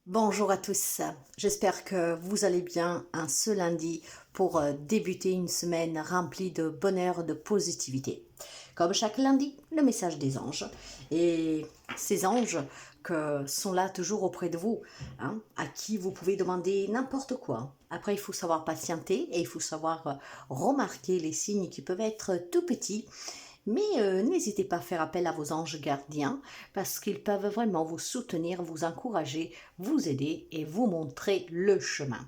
Bonjour à tous, j'espère que vous allez bien ce lundi pour débuter une semaine remplie de bonheur, de positivité. Comme chaque lundi, le message des anges. Et ces anges que sont là toujours auprès de vous, à qui vous pouvez demander n'importe quoi. Après, il faut savoir patienter et il faut savoir remarquer les signes qui peuvent être tout petits. Mais n'hésitez pas à faire appel à vos anges gardiens parce qu'ils peuvent vraiment vous soutenir, vous encourager, vous aider et vous montrer le chemin.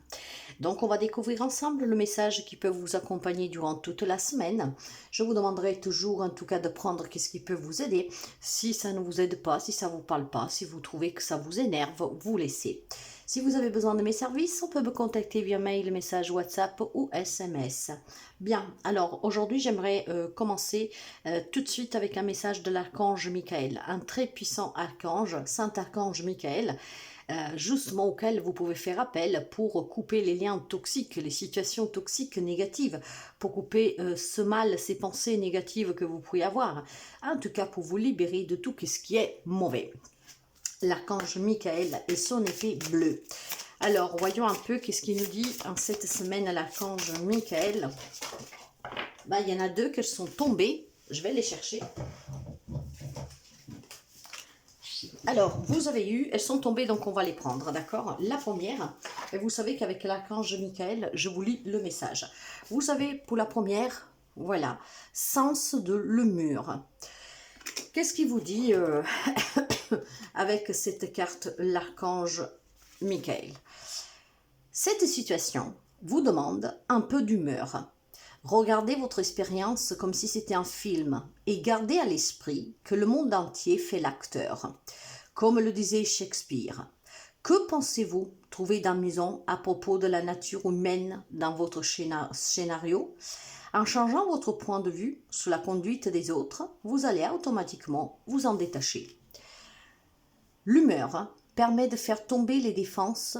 Donc on va découvrir ensemble le message qui peut vous accompagner durant toute la semaine. Je vous demanderai toujours en tout cas de prendre qu'est-ce qui peut vous aider. Si ça ne vous aide pas, si ça ne vous parle pas, si vous trouvez que ça vous énerve, vous laissez. Si vous avez besoin de mes services, on peut me contacter via mail, message WhatsApp ou SMS. Bien, alors aujourd'hui j'aimerais commencer tout de suite avec un message de l'archange Michael, un très puissant archange, saint archange Michael, justement auquel vous pouvez faire appel pour couper les liens toxiques, les situations toxiques négatives, pour couper ce mal, ces pensées négatives que vous pouvez avoir, en tout cas pour vous libérer de tout ce qui est mauvais. L'archange Michael et son épée bleue. Alors, voyons un peu qu'est-ce qu'il nous dit en cette semaine à l'archange Michael. Il y en a deux qui sont tombées. Je vais les chercher. Alors, vous avez eu, elles sont tombées, donc on va les prendre, d'accord? La première, et vous savez qu'avec l'archange Michael, je vous lis le message. Vous savez, pour la première, voilà, sens de l'humeur. Qu'est-ce qu'il vous dit avec cette carte, l'archange Michael? Cette situation vous demande un peu d'humeur. Regardez votre expérience comme si c'était un film et gardez à l'esprit que le monde entier fait l'acteur. Comme le disait Shakespeare, que pensez-vous trouver d'amusant à propos de la nature humaine dans votre scénario? En changeant votre point de vue sur la conduite des autres, vous allez automatiquement vous en détacher. L'humeur permet de faire tomber les défenses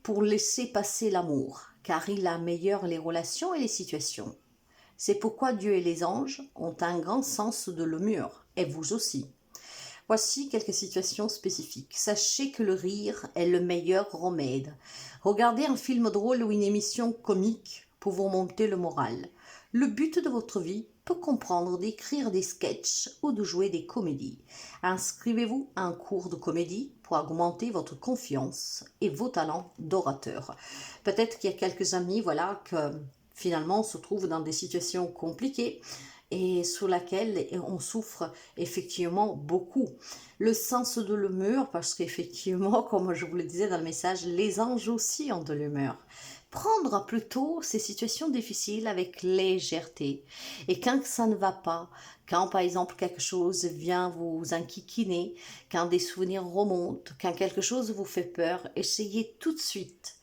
pour laisser passer l'amour, car il améliore les relations et les situations. C'est pourquoi Dieu et les anges ont un grand sens de l'humeur, et vous aussi. Voici quelques situations spécifiques. Sachez que le rire est le meilleur remède. Regardez un film drôle ou une émission comique pour vous monter le moral. Le but de votre vie peut comprendre d'écrire des sketchs ou de jouer des comédies. Inscrivez-vous à un cours de comédie pour augmenter votre confiance et vos talents d'orateur. Peut-être qu'il y a quelques amis, voilà, que finalement se trouvent dans des situations compliquées et sur laquelle on souffre effectivement beaucoup. Le sens de l'humeur, parce qu'effectivement, comme je vous le disais dans le message, les anges aussi ont de l'humeur. Prendre plutôt ces situations difficiles avec légèreté. Et quand ça ne va pas, quand par exemple quelque chose vient vous enquiquiner, quand des souvenirs remontent, quand quelque chose vous fait peur, essayez tout de suite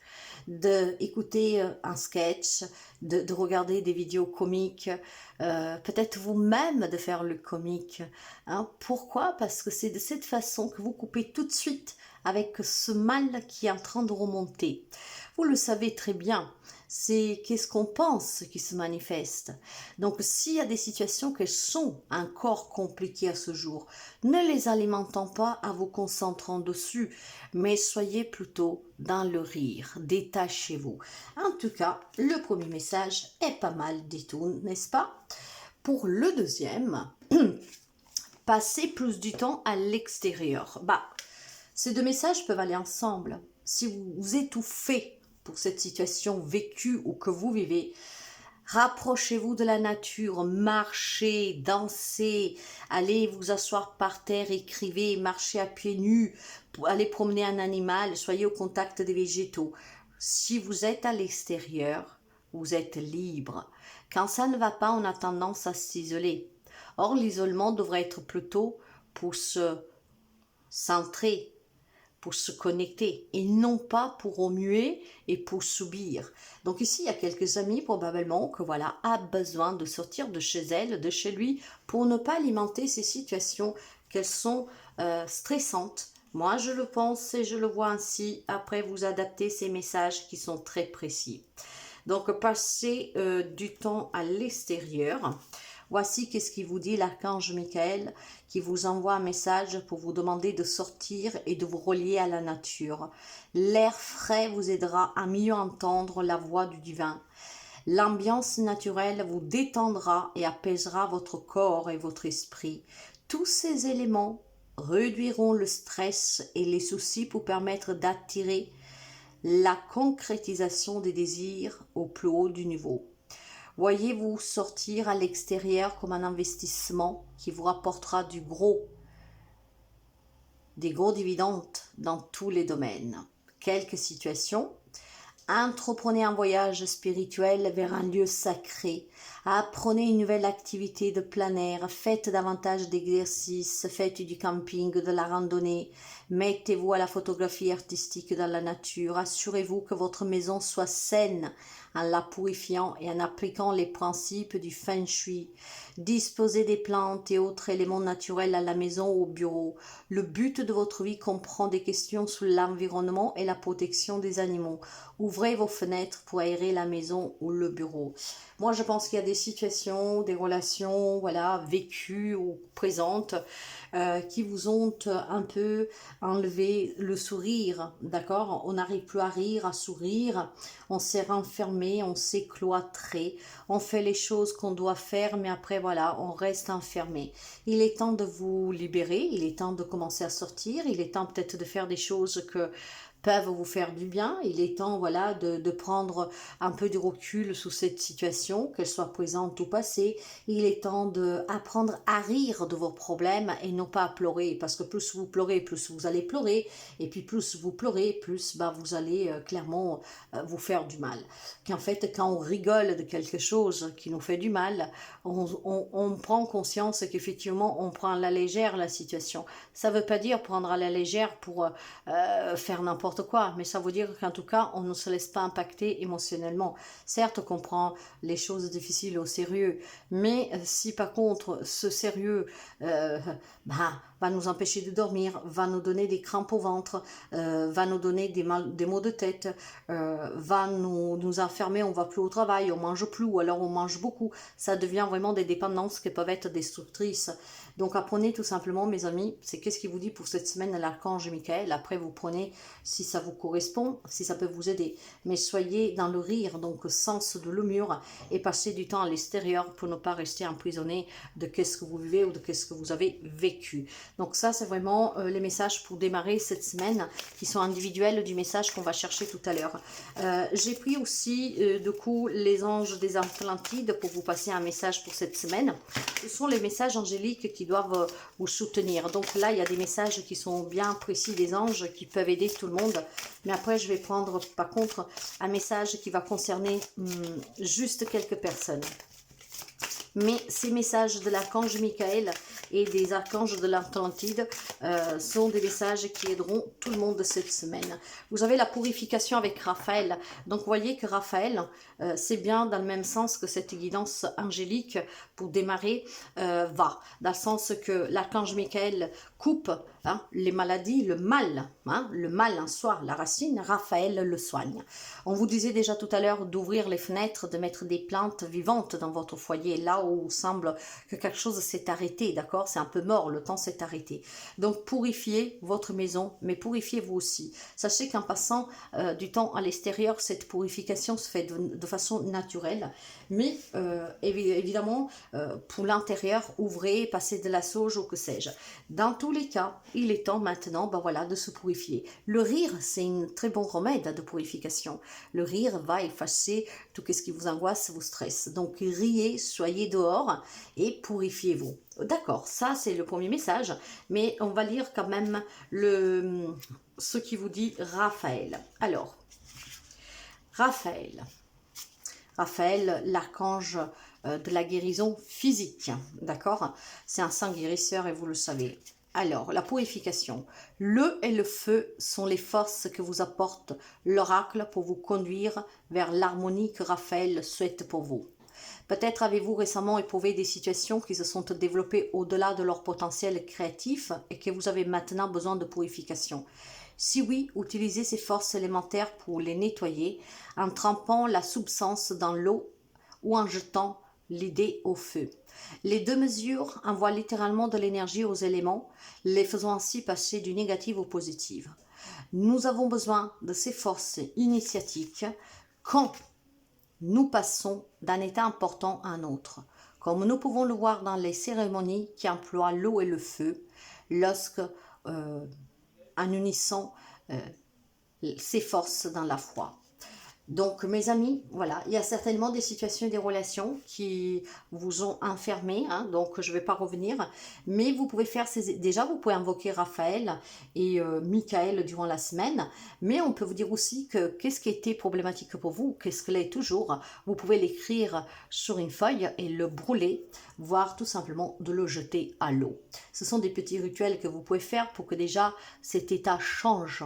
d'écouter un sketch, de regarder des vidéos comiques, peut-être vous-même de faire le comique. Pourquoi? Parce que c'est de cette façon que vous coupez tout de suite avec ce mal qui est en train de remonter. Vous le savez très bien, c'est qu'est-ce qu'on pense qui se manifeste. Donc s'il y a des situations qui sont encore compliquées à ce jour, ne les alimentons pas à vous concentrant dessus, mais soyez plutôt dans le rire, détachez-vous. En tout cas, le premier message est pas mal du tout, n'est-ce pas? Pour le deuxième, passez plus du temps à l'extérieur. Ces deux messages peuvent aller ensemble. Si vous vous étouffez pour cette situation vécue ou que vous vivez, rapprochez-vous de la nature, marchez, dansez, allez vous asseoir par terre, écrivez, marchez à pieds nus, allez promener un animal, soyez au contact des végétaux. Si vous êtes à l'extérieur, vous êtes libre. Quand ça ne va pas, on a tendance à s'isoler. Or, l'isolement devrait être plutôt pour se centrer, pour se connecter et non pas pour remuer et pour subir. Donc ici, il y a quelques amis probablement que voilà a besoin de sortir de chez elle, de chez lui pour ne pas alimenter ces situations qu'elles sont stressantes. Moi, je le pense et je le vois ainsi. Après, vous adaptez ces messages qui sont très précis. Donc, passez du temps à l'extérieur. Voici qu'est-ce qu'il vous dit l'archange Michael, qui vous envoie un message pour vous demander de sortir et de vous relier à la nature. L'air frais vous aidera à mieux entendre la voix du divin. L'ambiance naturelle vous détendra et apaisera votre corps et votre esprit. Tous ces éléments réduiront le stress et les soucis pour permettre d'attirer la concrétisation des désirs au plus haut du niveau. Voyez-vous sortir à l'extérieur comme un investissement qui vous rapportera des gros dividendes dans tous les domaines. Quelques situations. Entreprenez un voyage spirituel vers un lieu sacré. Apprenez une nouvelle activité de plein air. Faites davantage d'exercices. Faites du camping, de la randonnée. Mettez-vous à la photographie artistique dans la nature. Assurez-vous que votre maison soit saine en la purifiant et en appliquant les principes du Feng Shui. Disposez des plantes et autres éléments naturels à la maison ou au bureau. Le but de votre vie comprend des questions sur l'environnement et la protection des animaux. Ouvrez vos fenêtres pour aérer la maison ou le bureau. Moi, je pense qu'il y a des situations, des relations, voilà, vécues ou présentes, qui vous ont un peu enlevé le sourire, d'accord? On n'arrive plus à rire, à sourire, on s'est renfermé, on s'est cloîtré, on fait les choses qu'on doit faire, mais après, voilà, on reste enfermé. Il est temps de vous libérer, il est temps de commencer à sortir, il est temps peut-être de faire des choses que peuvent vous faire du bien. Il est temps, voilà, de prendre un peu de recul sous cette situation, qu'elle soit présente ou passée. Il est temps d'apprendre à rire de vos problèmes et non pas à pleurer, parce que plus vous pleurez, plus vous allez pleurer, et puis plus vous pleurez, plus vous allez clairement vous faire du mal. Qu'en fait, quand on rigole de quelque chose qui nous fait du mal, on prend conscience qu'effectivement, on prend à la légère la situation. Ça ne veut pas dire prendre à la légère pour faire n'importe quoi, mais ça veut dire qu'en tout cas, on ne se laisse pas impacter émotionnellement. Certes qu'on prend les choses difficiles au sérieux, mais si par contre ce sérieux va nous empêcher de dormir, va nous donner des crampes au ventre, va nous donner des maux de tête, va nous enfermer, on va plus au travail, on mange plus ou alors on mange beaucoup, ça devient vraiment des dépendances qui peuvent être destructrices. Donc apprenez tout simplement, mes amis, c'est qu'est-ce qu'il vous dit pour cette semaine à l'archange Michael. Après vous prenez si ça vous correspond, si ça peut vous aider. Mais soyez dans le rire, donc sens de l'humour, et passez du temps à l'extérieur pour ne pas rester emprisonné de qu'est-ce que vous vivez ou de qu'est-ce que vous avez vécu. Donc ça c'est vraiment les messages pour démarrer cette semaine qui sont individuels du message qu'on va chercher tout à l'heure. J'ai pris aussi du coup les anges des Atlantides pour vous passer un message pour cette semaine. Ce sont les messages angéliques qui doivent vous soutenir. Donc là, il y a des messages qui sont bien précis des anges qui peuvent aider tout le monde. Mais après, je vais prendre par contre un message qui va concerner juste quelques personnes. Mais ces messages de l'archange Michael et des archanges de l'Atlantide sont des messages qui aideront tout le monde cette semaine. Vous avez la purification avec Raphaël. Donc, vous voyez que Raphaël, c'est bien dans le même sens que cette guidance angélique pour démarrer va. Dans le sens que l'archange Michael coupe les maladies, le mal en soi, la racine, Raphaël le soigne. On vous disait déjà tout à l'heure d'ouvrir les fenêtres, de mettre des plantes vivantes dans votre foyer, là où il semble que quelque chose s'est arrêté, d'accord? C'est un peu mort, le temps s'est arrêté. Donc purifiez votre maison, mais purifiez-vous aussi. Sachez qu'en passant du temps à l'extérieur, cette purification se fait de façon naturelle, mais évidemment, pour l'intérieur, ouvrez, passez de la sauge ou que sais-je. Dans tous les cas, il est temps maintenant de se purifier. Le rire, c'est un très bon remède de purification. Le rire va effacer tout ce qui vous angoisse, vous stresse. Donc riez, soyez dehors et purifiez-vous. D'accord, ça c'est le premier message, mais on va lire quand même ce qui vous dit Raphaël. Alors, Raphaël, l'archange de la guérison physique, d'accord? C'est un saint guérisseur et vous le savez. Alors, la purification. Le et le feu sont les forces que vous apporte l'oracle pour vous conduire vers l'harmonie que Raphaël souhaite pour vous. Peut-être avez-vous récemment éprouvé des situations qui se sont développées au-delà de leur potentiel créatif et que vous avez maintenant besoin de purification. Si oui, utilisez ces forces élémentaires pour les nettoyer en trempant la substance dans l'eau ou en jetant l'idée au feu. Les deux mesures envoient littéralement de l'énergie aux éléments, les faisant ainsi passer du négatif au positif. Nous avons besoin de ces forces initiatiques quand nous passons d'un état important à un autre, comme nous pouvons le voir dans les cérémonies qui emploient l'eau et le feu, lorsque, en unissant ces forces dans la foi. Donc, mes amis, voilà, il y a certainement des situations et des relations qui vous ont enfermé, hein, donc je ne vais pas revenir, mais vous pouvez faire déjà, vous pouvez invoquer Raphaël et Michael durant la semaine, mais on peut vous dire aussi que qu'est-ce qui était problématique pour vous, qu'est-ce que l'est toujours, vous pouvez l'écrire sur une feuille et le brûler, voire tout simplement de le jeter à l'eau. Ce sont des petits rituels que vous pouvez faire pour que déjà cet état change,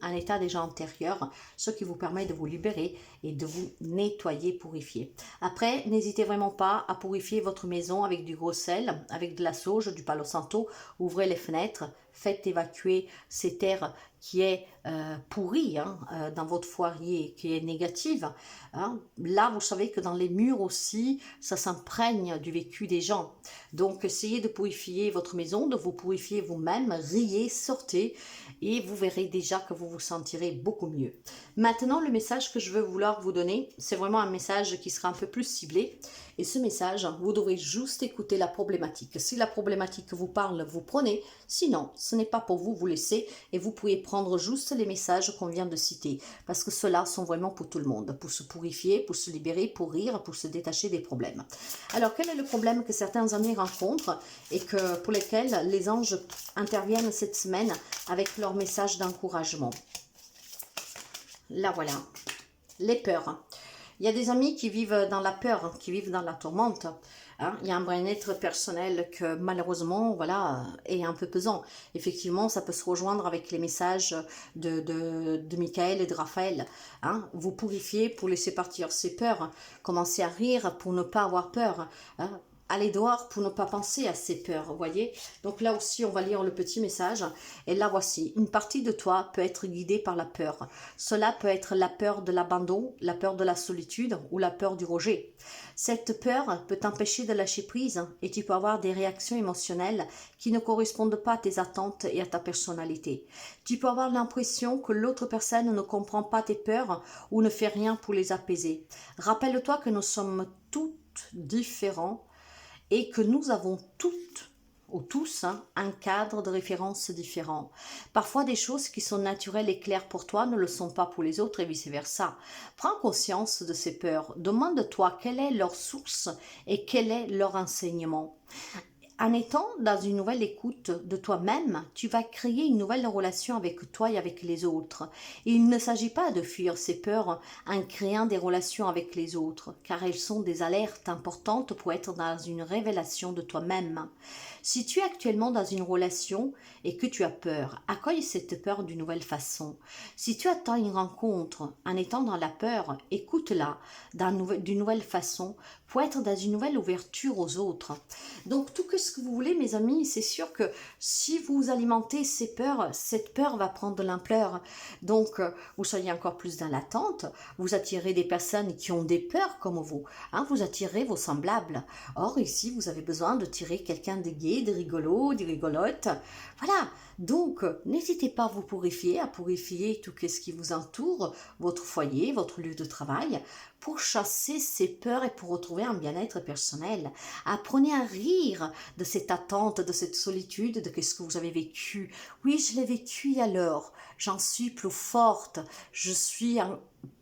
un état déjà antérieur, ce qui vous permet de vous libérer et de vous nettoyer, purifier. Après, n'hésitez vraiment pas à purifier votre maison avec du gros sel, avec de la sauge, du palo santo. Ouvrez les fenêtres, faites évacuer cet air qui est pourri dans votre foyer, qui est négative. Hein. Là, vous savez que dans les murs aussi, ça s'imprègne du vécu des gens. Donc, essayez de purifier votre maison, de vous purifier vous-même, riez, sortez, et vous verrez déjà que vous vous sentirez beaucoup mieux. Maintenant, le message que je veux vouloir vous donner, c'est vraiment un message qui sera un peu plus ciblé. Et ce message, vous devrez juste écouter la problématique. Si la problématique vous parle, vous prenez. Sinon, ce n'est pas pour vous, vous laissez. Et vous pouvez prendre juste les messages qu'on vient de citer. Parce que ceux-là sont vraiment pour tout le monde. Pour se purifier, pour se libérer, pour rire, pour se détacher des problèmes. Alors, quel est le problème que certains amis rencontrent et pour lesquels les anges interviennent cette semaine avec leur message d'encouragement? Là, voilà. Les peurs. Il y a des amis qui vivent dans la peur, qui vivent dans la tourmente. Hein. Il y a un bien-être personnel que malheureusement, voilà, est un peu pesant. Effectivement, ça peut se rejoindre avec les messages de Michael et de Raphaël. Hein. Vous purifiez pour laisser partir ces peurs. Commencez à rire pour ne pas avoir peur. Hein. Allez dehors pour ne pas penser à ces peurs, vous voyez. Donc là aussi, on va lire le petit message. Et là, voici. Une partie de toi peut être guidée par la peur. Cela peut être la peur de l'abandon, la peur de la solitude ou la peur du rejet. Cette peur peut t'empêcher de lâcher prise et tu peux avoir des réactions émotionnelles qui ne correspondent pas à tes attentes et à ta personnalité. Tu peux avoir l'impression que l'autre personne ne comprend pas tes peurs ou ne fait rien pour les apaiser. Rappelle-toi que nous sommes toutes différents et que nous avons toutes ou tous un cadre de référence différent. Parfois, des choses qui sont naturelles et claires pour toi ne le sont pas pour les autres et vice-versa. Prends conscience de ces peurs. Demande-toi quelle est leur source et quel est leur enseignement. En étant dans une nouvelle écoute de toi-même, tu vas créer une nouvelle relation avec toi et avec les autres. Et il ne s'agit pas de fuir ces peurs en créant des relations avec les autres, car elles sont des alertes importantes pour être dans une révélation de toi-même. Si tu es actuellement dans une relation et que tu as peur, accueille cette peur d'une nouvelle façon. Si tu attends une rencontre en étant dans la peur, écoute-la d'une nouvelle façon pour être dans une nouvelle ouverture aux autres. Donc tout ce que vous voulez, mes amis, c'est sûr que si vous alimentez ces peurs, cette peur va prendre de l'ampleur. Donc vous soyez encore plus dans l'attente, vous attirez des personnes qui ont des peurs comme vous, hein, vous attirez vos semblables. Or ici, vous avez besoin de tirer quelqu'un de gai, de rigolo, de rigolote. Voilà, donc n'hésitez pas à vous purifier, à purifier tout ce qui vous entoure, votre foyer, votre lieu de travail, pour chasser ces peurs et pour retrouver un bien-être personnel. Apprenez à rire de cette attente, de cette solitude, de ce que vous avez vécu. Oui, je l'ai vécu et alors, j'en suis plus forte, je suis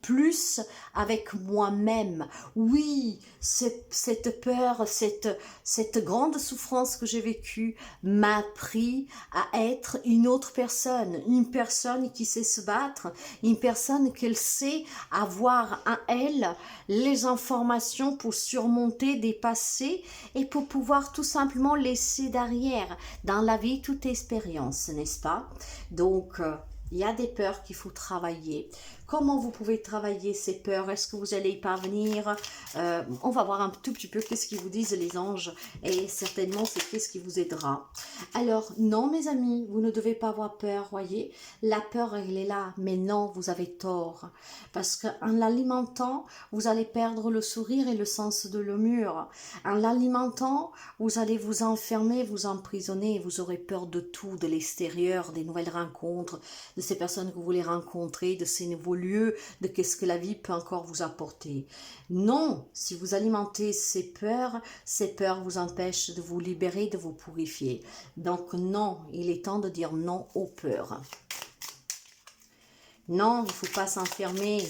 plus avec moi-même. Oui, cette peur, cette grande souffrance que j'ai vécue m'a appris à être une autre personne, une personne qui sait se battre, une personne qui sait avoir en elle les informations pour surmonter, dépasser et pour pouvoir tout simplement laisser derrière dans la vie toute expérience, n'est-ce pas? Donc, Il y a des peurs qu'il faut travailler. Comment vous pouvez travailler ces peurs? Est-ce que vous allez y parvenir? On va voir un tout petit peu qu'est-ce qu'ils vous disent les anges. Et certainement, c'est qu'est-ce qui vous aidera. Alors, non, mes amis, vous ne devez pas avoir peur, voyez. La peur, elle est là. Mais non, vous avez tort. Parce qu'en l'alimentant, vous allez perdre le sourire et le sens de l'humour. En l'alimentant, vous allez vous enfermer, vous emprisonner. Vous aurez peur de tout, de l'extérieur, des nouvelles rencontres, de ces personnes que vous voulez rencontrer, de ces nouveaux lieux, de qu'est-ce que la vie peut encore vous apporter. Non, si vous alimentez ces peurs vous empêchent de vous libérer, de vous purifier. Donc non, il est temps de dire non aux peurs. Non, il ne faut pas s'enfermer.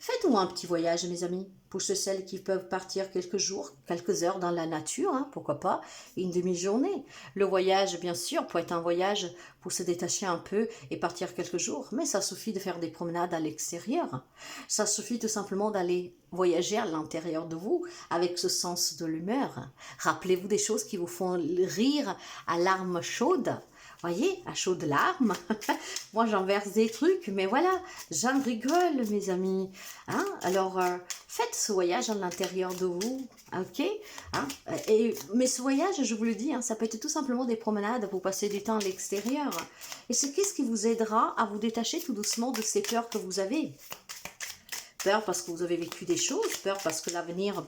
Faites-vous un petit voyage, mes amis, pour celles qui peuvent partir quelques jours, quelques heures dans la nature, hein, pourquoi pas, une demi-journée. Le voyage, bien sûr, peut être un voyage pour se détacher un peu et partir quelques jours, mais ça suffit de faire des promenades à l'extérieur. Ça suffit tout simplement d'aller voyager à l'intérieur de vous avec ce sens de l'humeur. Rappelez-vous des choses qui vous font rire à larmes chaudes. Voyez, à chaudes larmes. Moi, j'en verse des trucs, mais voilà, j'en rigole, mes amis. Hein? Alors, faites ce voyage à l'intérieur de vous, ok? Hein? Mais ce voyage, je vous le dis, hein, ça peut être tout simplement des promenades pour passer du temps à l'extérieur. Et c'est qu'est-ce qui vous aidera à vous détacher tout doucement de ces peurs que vous avez. Peur parce que vous avez vécu des choses, peur parce que l'avenir,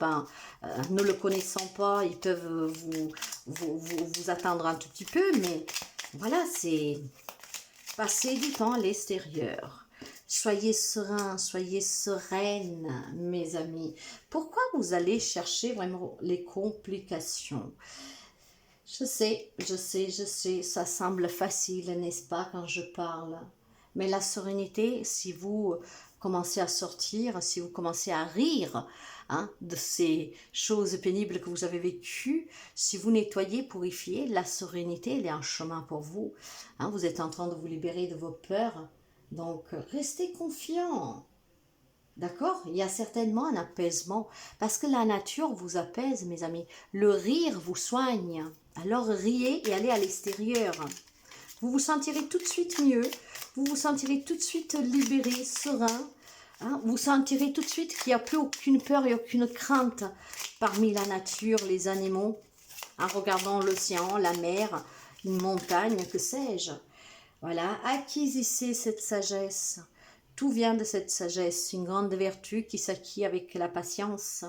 ne le connaissant pas, ils peuvent vous attendre un tout petit peu, mais voilà, c'est passer du temps à l'extérieur. Soyez serein, soyez sereine, mes amis. Pourquoi vous allez chercher vraiment les complications? Je sais, ça semble facile, n'est-ce pas, quand je parle. Mais la sérénité, si vous commencez à sortir, si vous commencez à rire de ces choses pénibles que vous avez vécues, si vous nettoyez, purifiez, la sérénité, elle est un chemin pour vous. Vous êtes en train de vous libérer de vos peurs. Donc, restez confiants. D'accord? Il y a certainement un apaisement. Parce que la nature vous apaise, mes amis. Le rire vous soigne. Alors, riez et allez à l'extérieur. Vous vous sentirez tout de suite mieux. Vous vous sentirez tout de suite libéré, serein. Vous sentirez tout de suite qu'il n'y a plus aucune peur et aucune crainte parmi la nature, les animaux. En regardant l'océan, la mer, une montagne, que sais-je. Voilà, acquisissez cette sagesse. Tout vient de cette sagesse, une grande vertu qui s'acquiert avec la patience.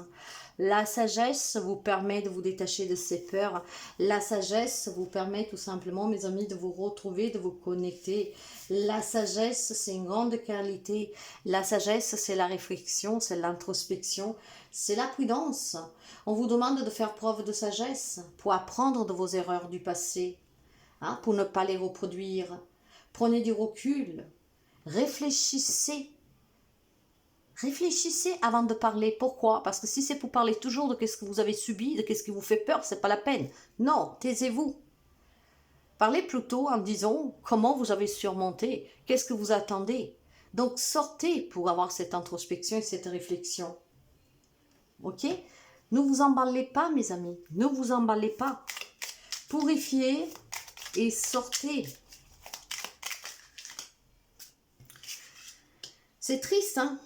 La sagesse vous permet de vous détacher de ces peurs. La sagesse vous permet tout simplement, mes amis, de vous retrouver, de vous connecter. La sagesse, c'est une grande qualité. La sagesse, c'est la réflexion, c'est l'introspection, c'est la prudence. On vous demande de faire preuve de sagesse pour apprendre de vos erreurs du passé, pour ne pas les reproduire. Prenez du recul. Réfléchissez. Réfléchissez avant de parler. Pourquoi? Parce que si c'est pour parler toujours de ce que vous avez subi, de ce qui vous fait peur, c'est pas la peine. Non, taisez-vous. Parlez plutôt en disant comment vous avez surmonté, qu'est-ce que vous attendez. Donc sortez pour avoir cette introspection et cette réflexion. Ok? Ne vous emballez pas, mes amis. Ne vous emballez pas. Purifiez et sortez. C'est triste, hein?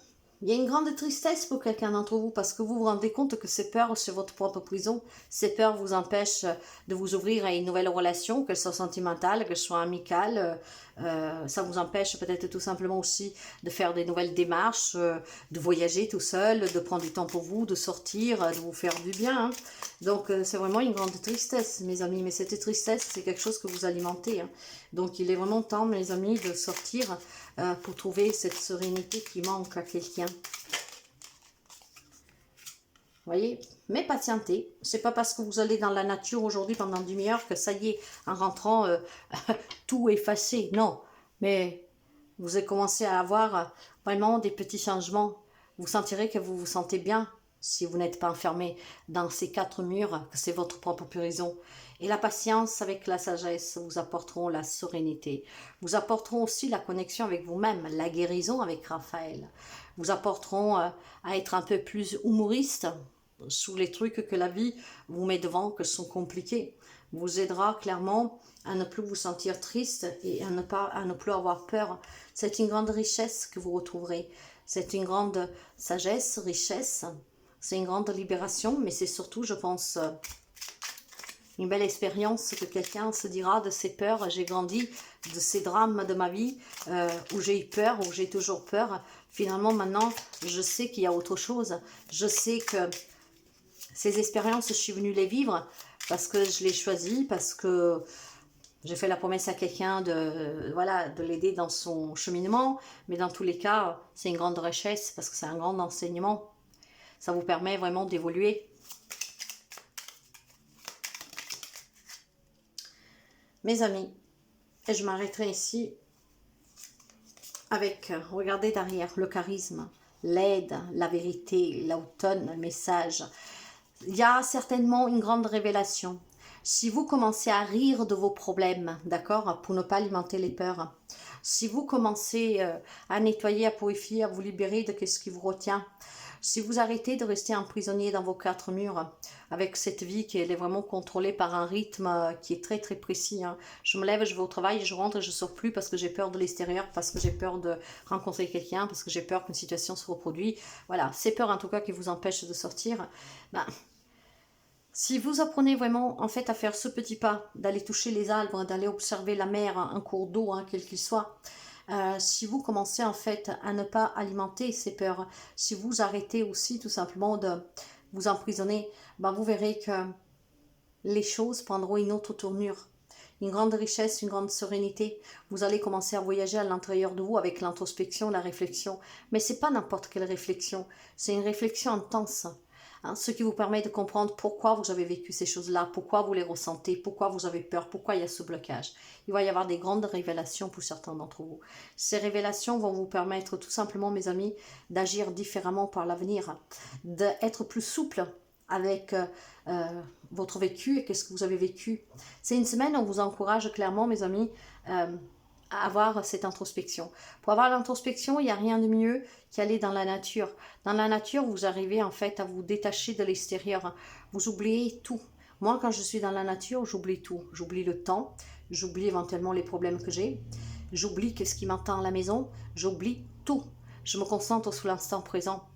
Il y a une grande tristesse pour quelqu'un d'entre vous parce que vous vous rendez compte que ces peurs, c'est votre propre prison. Ces peurs vous empêchent de vous ouvrir à une nouvelle relation, qu'elle soit sentimentale, qu'elle soit amicale. Ça vous empêche peut-être tout simplement aussi de faire des nouvelles démarches, de voyager tout seul, de prendre du temps pour vous, de sortir, de vous faire du bien. Donc c'est vraiment une grande tristesse, mes amis. Mais cette tristesse, c'est quelque chose que vous alimentez. Donc il est vraiment temps, mes amis, de sortir pour trouver cette sérénité qui manque à quelqu'un. Voyez, mais patientez. C'est pas parce que vous allez dans la nature aujourd'hui pendant une demi-heure que ça y est, en rentrant, tout effacé. Non, mais vous avez commencé à avoir vraiment des petits changements. Vous sentirez que vous vous sentez bien si vous n'êtes pas enfermé dans ces 4 murs, que c'est votre propre prison. Et la patience avec la sagesse vous apporteront la sérénité. Vous apporteront aussi la connexion avec vous-même, la guérison avec Raphaël. Vous apporteront à être un peu plus humoriste sous les trucs que la vie vous met devant, que sont compliqués. vous aidera clairement à ne plus vous sentir triste et à ne plus avoir peur. C'est une grande richesse que vous retrouverez. C'est une grande sagesse, richesse. C'est une grande libération, mais c'est surtout, je pense, une belle expérience que quelqu'un se dira de ses peurs. J'ai grandi de ces drames de ma vie où j'ai eu peur, où j'ai toujours peur. Finalement, maintenant, je sais qu'il y a autre chose. Je sais que ces expériences, je suis venue les vivre parce que je les choisis, parce que j'ai fait la promesse à quelqu'un de, voilà, de l'aider dans son cheminement. Mais dans tous les cas, c'est une grande richesse parce que c'est un grand enseignement. Ça vous permet vraiment d'évoluer. Mes amis, et je m'arrêterai ici avec, regardez derrière, le charisme, l'aide, la vérité, l'automne, le message. Il y a certainement une grande révélation. Si vous commencez à rire de vos problèmes, d'accord, pour ne pas alimenter les peurs, si vous commencez à nettoyer, à purifier, à vous libérer de ce qui vous retient, si vous arrêtez de rester emprisonné dans vos quatre murs, avec cette vie qui est vraiment contrôlée par un rythme qui est très très précis. Hein. Je me lève, je vais au travail, je rentre et je ne sors plus parce que j'ai peur de l'extérieur, parce que j'ai peur de rencontrer quelqu'un, parce que j'ai peur qu'une situation se reproduise. Voilà, ces peurs en tout cas qui vous empêchent de sortir. Ben, si vous apprenez vraiment en fait à faire ce petit pas, d'aller toucher les arbres, d'aller observer la mer, un cours d'eau, hein, quel qu'il soit, si vous commencez en fait à ne pas alimenter ces peurs, si vous arrêtez aussi tout simplement de vous emprisonner, ben vous verrez que les choses prendront une autre tournure, une grande richesse, une grande sérénité. Vous allez commencer à voyager à l'intérieur de vous avec l'introspection, la réflexion. Mais c'est pas n'importe quelle réflexion, c'est une réflexion intense. Hein, ce qui vous permet de comprendre pourquoi vous avez vécu ces choses-là, pourquoi vous les ressentez, pourquoi vous avez peur, pourquoi il y a ce blocage. Il va y avoir des grandes révélations pour certains d'entre vous. Ces révélations vont vous permettre tout simplement, mes amis, d'agir différemment par l'avenir, d'être plus souple avec votre vécu et qu'est-ce que vous avez vécu. C'est une semaine où on vous encourage clairement, mes amis, à avoir cette introspection. Pour avoir l'introspection, il n'y a rien de mieux qu'aller dans la nature. Dans la nature, vous arrivez en fait à vous détacher de l'extérieur. Vous oubliez tout. Moi, quand je suis dans la nature, j'oublie tout. J'oublie le temps, j'oublie éventuellement les problèmes que j'ai, j'oublie qu'est-ce qui m'attend à la maison, j'oublie tout. Je me concentre sur l'instant présent.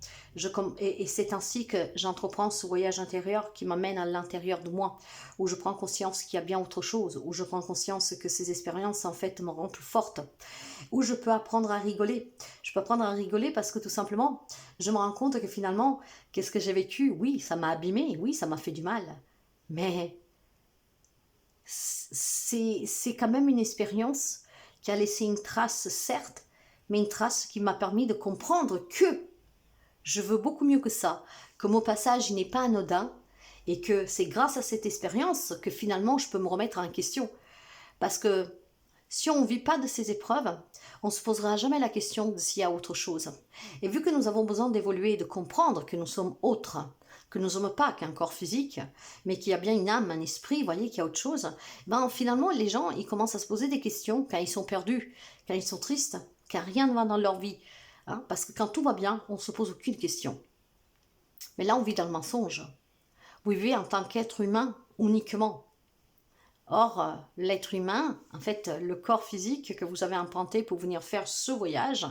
Et c'est ainsi que j'entreprends ce voyage intérieur qui m'amène à l'intérieur de moi, où je prends conscience qu'il y a bien autre chose, où je prends conscience que ces expériences en fait me rendent plus forte, où je peux apprendre à rigoler. Je peux apprendre à rigoler parce que tout simplement, je me rends compte que finalement, qu'est-ce que j'ai vécu? Oui, ça m'a abîmé, oui, ça m'a fait du mal. Mais c'est quand même une expérience qui a laissé une trace, certes, mais une trace qui m'a permis de comprendre que je veux beaucoup mieux que ça, que mon passage n'est pas anodin et que c'est grâce à cette expérience que finalement je peux me remettre en question. Parce que si on ne vit pas de ces épreuves, on ne se posera jamais la question de s'il y a autre chose. Et vu que nous avons besoin d'évoluer et de comprendre que nous sommes autres, que nous ne sommes pas qu'un corps physique, mais qu'il y a bien une âme, un esprit, vous voyez, qu'il y a autre chose, ben finalement les gens ils commencent à se poser des questions quand ils sont perdus, quand ils sont tristes, quand rien ne va dans leur vie. Hein, parce que quand tout va bien, on ne se pose aucune question. Mais là, on vit dans le mensonge. Vous vivez en tant qu'être humain uniquement. Or, l'être humain, en fait, le corps physique que vous avez emprunté pour venir faire ce voyage,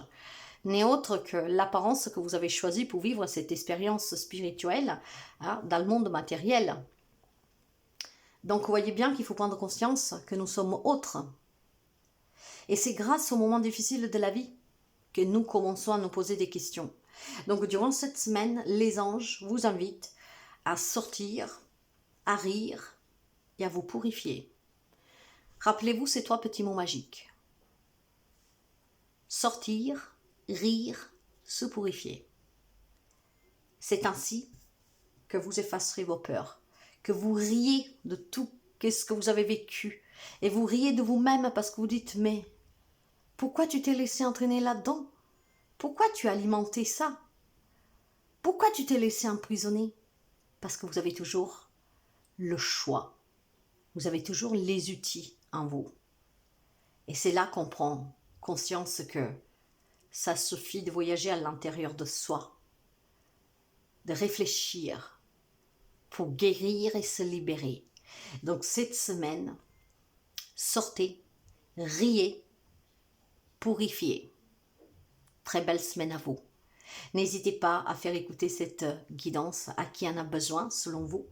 n'est autre que l'apparence que vous avez choisie pour vivre cette expérience spirituelle hein, dans le monde matériel. Donc, vous voyez bien qu'il faut prendre conscience que nous sommes autres. Et c'est grâce aux moments difficiles de la vie que nous commençons à nous poser des questions. Donc, durant cette semaine, les anges vous invitent à sortir, à rire et à vous purifier. Rappelez-vous ces trois petits mots magiques. Sortir, rire, se purifier. C'est ainsi que vous effacerez vos peurs, que vous riez de tout ce que vous avez vécu, et vous riez de vous-même parce que vous dites « mais pourquoi tu t'es laissé entraîner là-dedans? Pourquoi tu as alimenté ça? Pourquoi tu t'es laissé emprisonner ?» Parce que vous avez toujours le choix, vous avez toujours les outils en vous. Et c'est là qu'on prend conscience que ça suffit de voyager à l'intérieur de soi, de réfléchir pour guérir et se libérer. Donc cette semaine, sortez, riez, purifiez. Très belle semaine à vous. N'hésitez pas à faire écouter cette guidance à qui en a besoin selon vous.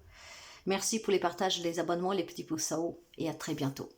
Merci pour les partages, les abonnements, les petits pouces à haut et à très bientôt.